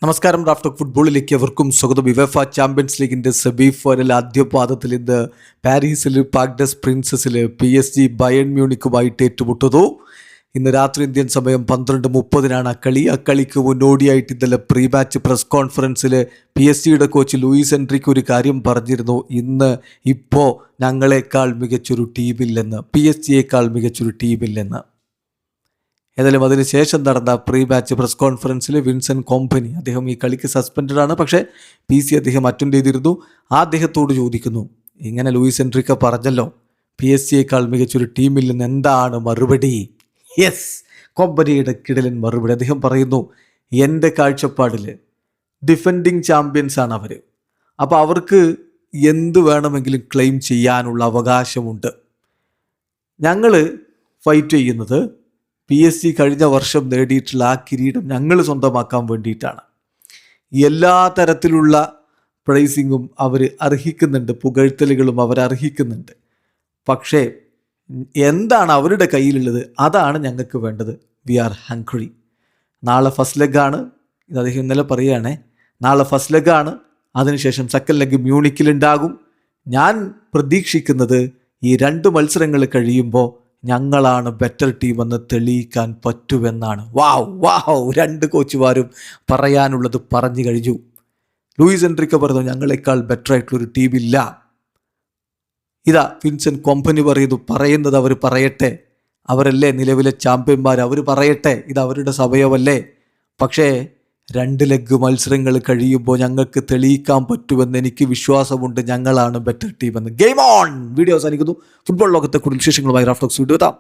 നമസ്കാരം. റാഫ്റ്റർ ഫുട്ബോളിലേക്ക് എവർക്കും സ്വാഗതം. യുവേഫ ചാമ്പ്യൻസ് ലീഗിൻ്റെ സെമി ഫൈനൽ ആദ്യ പാദത്തിൽ ഇന്ന് പാരീസിൽ പാർക്ക് ഡെസ് പ്രിൻസസിൽ PSG ബയേൺ മ്യൂണിക്കുമായിട്ട് ഏറ്റുമുട്ടുന്നു. ഇന്ന് രാത്രി ഇന്ത്യൻ സമയം 12:30 കളി. ആ കളിക്ക് മുന്നോടിയായിട്ട് ഇന്നലെ പ്രീ മാച്ച് പ്രസ് കോൺഫറൻസിൽ PSG കോച്ച് ലൂയിസ് എൻട്രിക്ക് ഒരു കാര്യം പറഞ്ഞിരുന്നു. ഇപ്പോൾ ഞങ്ങളെക്കാൾ മികച്ചൊരു ടീമില്ലെന്ന്, PSG മികച്ചൊരു ടീമില്ലെന്ന്. ഏതായാലും അതിനുശേഷം നടന്ന പ്രീ മാച്ച് പ്രസ് കോൺഫറൻസിൽ വിൻസെൻ്റ് കോമ്പനി, അദ്ദേഹം ഈ കളിക്ക് സസ്പെൻഡഡ് ആണ്, പക്ഷേ PC അദ്ദേഹം അറ്റൻഡ് ചെയ്തിരുന്നു. അദ്ദേഹത്തോട് ചോദിക്കുന്നു, ഇങ്ങനെ ലൂയിസ് എൻട്രിക്ക പറഞ്ഞല്ലോ PSG മികച്ചൊരു ടീമില്ലെന്ന്, എന്താണ് മറുപടി? യെസ്, കോമ്പനിയുടെ കിടലൻ മറുപടി. അദ്ദേഹം പറയുന്നു, എൻ്റെ കാഴ്ചപ്പാടിൽ ഡിഫെൻഡിങ് ചാമ്പ്യൻസ് ആണ് അവർ, അപ്പോൾ അവർക്ക് എന്ത് വേണമെങ്കിലും ക്ലെയിം ചെയ്യാനുള്ള അവകാശമുണ്ട്. ഞങ്ങൾ ഫൈറ്റ് ചെയ്യുന്നത് PSG കഴിഞ്ഞ വർഷം നേടിയിട്ടുള്ള ആ കിരീടം ഞങ്ങൾ സ്വന്തമാക്കാൻ വേണ്ടിയിട്ടാണ്. എല്ലാ തരത്തിലുള്ള പ്രൈസിങ്ങും അവർ അർഹിക്കുന്നുണ്ട്, പുകഴ്ത്തലുകളും അവർ അർഹിക്കുന്നുണ്ട്. പക്ഷേ എന്താണ് അവരുടെ കയ്യിലുള്ളത്, അതാണ് ഞങ്ങൾക്ക് വേണ്ടത്. We are hungry. നാളെ ഫസ്റ്റ് ലെഗാണ്, ഇത് അദ്ദേഹം ഇന്നലെ പറയുകയാണേ, നാളെ ഫസ്റ്റ് ലെഗാണ്, അതിനുശേഷം സെക്കൻഡ് ലെഗ് മ്യൂണിക്കിലുണ്ടാകും. ഞാൻ പ്രതീക്ഷിക്കുന്നത് ഈ 2 മത്സരങ്ങൾ കഴിയുമ്പോൾ ഞങ്ങളാണ് ബെറ്റർ ടീം എന്ന് തെളിയിക്കാൻ പറ്റുമെന്നാണ്. വാവ് 2 കോച്ചുമാരും പറയാനുള്ളത് പറഞ്ഞു കഴിഞ്ഞു. ലൂയിസ് എൻട്രിക്ക പറഞ്ഞു, ഞങ്ങളെക്കാൾ ബെറ്റർ ആയിട്ടുള്ളൊരു ടീമില്ല. ഇതാ വിൻസെൻ്റ് കോമ്പനി പറയുന്നത് അവർ പറയട്ടെ, അവരല്ലേ നിലവിലെ ചാമ്പ്യന്മാർ, അവർ പറയട്ടെ, ഇത് അവരുടെ സമയമല്ലേ. പക്ഷേ 2 ലെഗ് മത്സരങ്ങൾ കഴിയുമ്പോൾ ഞങ്ങൾക്ക് തെളിയിക്കാൻ പറ്റുമെന്ന് എനിക്ക് വിശ്വാസമുണ്ട്, ഞങ്ങളാണ് ബെറ്റർ ടീമെന്ന്. Game on. വീഡിയോ അവസാനിക്കുന്നു. ഫുട്ബോൾ ലോകത്തെ കൂടുതൽ വിശേഷങ്ങളുമായി റാഫ്റ്റോക്സ് വീഡിയോ എത്താം.